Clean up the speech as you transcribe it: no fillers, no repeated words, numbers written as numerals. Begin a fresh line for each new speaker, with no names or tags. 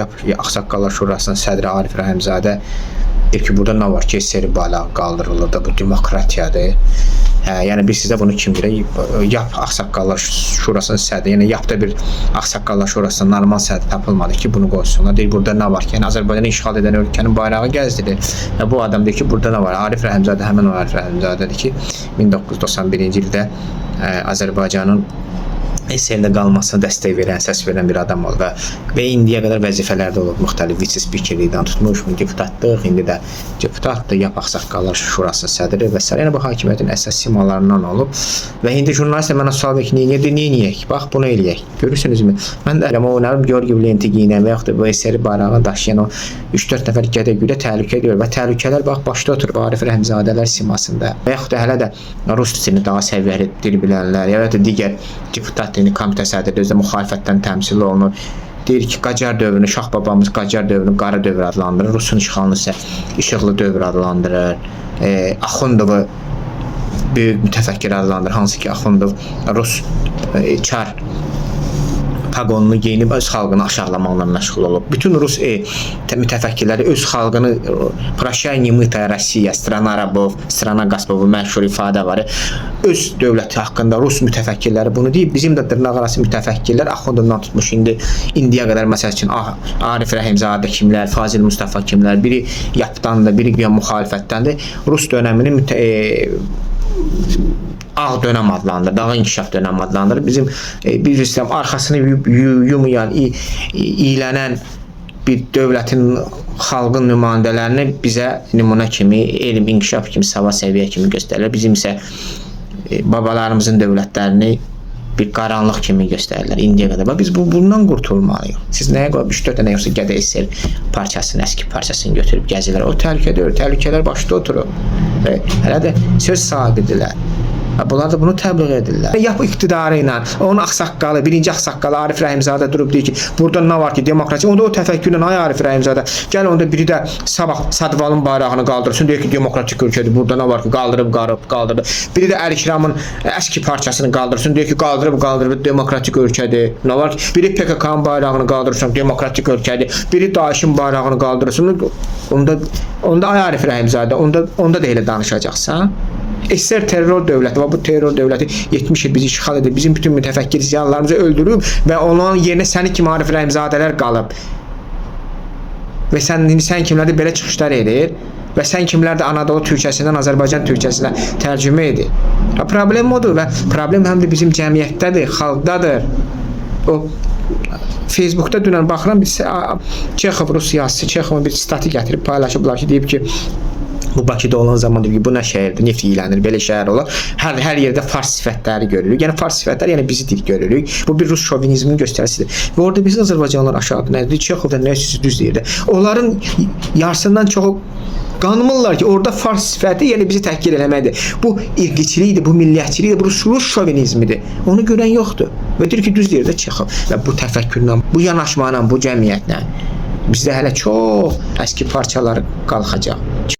Ağsaqqallar Şurasının sədri Arif Rəhimzadə deyir ki, burada nə var ki, SSR bayrağı qaldırılır da, bu demokratiyadır. Yəni biz sizə bunu kim bilir? Yap Ağsaqqallar Şurasının sədri, yəni yap da bir Ağsaqqallar Şurasının normal sədri tapılmadı ki, bunu qoysunlar. Deyir, burada nə var ki, yəni Azərbaycanı işğal edən ölkənin bayrağı gəzdirir. Bu adam deyir ki, burada nə var? Arif Rəhimzadə həmin o Arif Rəhimzadədir ki, 1991-ci ildə Azərbaycanın SSR-də qalmasına dəstək verən, səs verən bir adam oldu və indiyə qədər vəzifələrdə olub, müxtəlif vitse-spikerlikdən tutmuş, deputatlıq, indi də deputatdır, Yap Ağsaqqallar Şurasının sədri və s. Yəni bu hakimiyyətin əsas simalarından olub və indi jurnalistlər mənə sual verir ki, neyəyək? Bax, bunu eləyək. Görürsünüzmü? Mən də oynarım, Georgiy lenti giyinən və yaxud da bu SSR bayrağını daşıyan o 3-4 nəfər gədə-gülə təhlükə ediyor və təhlükələr bax, başda oturub Arif Rəhimzadələr simasında və yaxud da hələ də Rus dilini daha səviyyəli dil bilənlər, ya da digər deputat komitə sədri özü də müxalifətdən təmsil olunur. Deyir ki, Qacar dövrünü, Şah babamız Qacar dövrünü qara dövr adlandırır, Rusun işğalını isə işıqlı dövr adlandırır. Axundovu böyük mütəfəkkir adlandırır, hansı ki Axundov Rus çar paqonunu geyinib öz xalqını aşağılamaqla məşğul olub. Bütün Rus mütəfəkkirləri öz xalqını "Prощай, немытая Россия, страна рабов, страна госпов" məşhur ifadə var. Öz dövləti haqqında Rus mütəfəkkirləri bunu deyib. Bizim də dırnaqarası mütəfəkkirlər Axundovdan tutmuş indiyə qədər məsəl üçün Arif Rəhimzadə kimlər, Fazil Mustafa kimlər, biri Yapdandır, biri müxalifətdəndir. Rus dönəminin ağ dönəm adlandırır, daha inkişaf dönəm adlandırır. Bizim bir İslam arxasını yumayan, iyilənən bir dövlətin, xalqın nümayəndələrini bizə nümunə kimi, elm, inkişaf kimi, savad səviyyə kimi göstərirlər. Bizim isə babalarımızın dövlətlərini bir qaranlıq kimi göstərirlər indiyə qədər. Biz bundan qurtulmalıyıq. Siz nəyə qoyub 3-4 dənə yoxsa gədə SSR parçasını, əski parçasını götürüb gəzirlər. O təhlükədir, təhlükələr başda oturub. Hələ də söz sahibidirlər. Bunlar da bunu təbliğ edirlər. Yap iqtidarı ilə, onun ağsaqqalı, birinci ağsaqqalı Arif Rəhimzadə durub deyir ki, burada nə var ki, demokratiya. Onda o təfəkkürlə, ay Arif Rəhimzadə, gəl onda biri də sabah Sadvalın bayrağını qaldırsın, deyir ki, demokratik ölkədir, burada nə var ki, qaldırıb. Biri də Əl-İkramın əski parçasını qaldırsın, deyir ki, qaldırıb, demokratik ölkədir. Nə var ki, biri PKK-nın bayrağını qaldırsın, demokratik ölkədir. Biri Daişin bayrağını qaldırsın, onda ay Arif Rəhimzadə, onda da elə danışacaqsan. SSR terror dövləti və bu terror dövləti 70 il bizi işğal edib, bizim bütün mütəfəkkir ziyanlarımızı öldürüb və onun yerinə səni kimi Arif Rəhimzadələr qalıb. Və sən kimlərdə belə çıxışlar edir və sən kimlərdə Anadolu türkçəsindən Azərbaycan türkçəsinə tərcümə edir. Problem odur və problem həm də bizim cəmiyyətdədir, xalqdadır. O Facebookda dünən baxıram, Çexov, Rus siyasisi Çexovun bir statı gətirib paylaşıblar ki, deyib ki, bu Bakıda olan zaman deyib ki, bu nə şəhərdir, neft yiyilənir, belə şəhər olar. Hər yerdə fars sifətləri görürük. Yəni fars sifətlər, yəni bizi dik görürük. Bu bir Rus şovinizminin göstərisidir. Və orada biz Azərbaycanlılar aşağıda nədir? Çexovda nə üstüsü düz deyirdi. Onların yarısından çoxu qanmırlar ki, orada fars sifəti, yəni bizi təhqir eləməkdir. Bu irqiçilikdir, bu milliyyətçilikdir, bu Rus şovinizmidir. Onu görən yoxdur. Və deyir ki, düz deyirdi Çexov. Və bu təfəkkürlə, bu yanaşmayla, bu cəmiyyətlə bizdə hələ çox əski parçalar qalxacaq.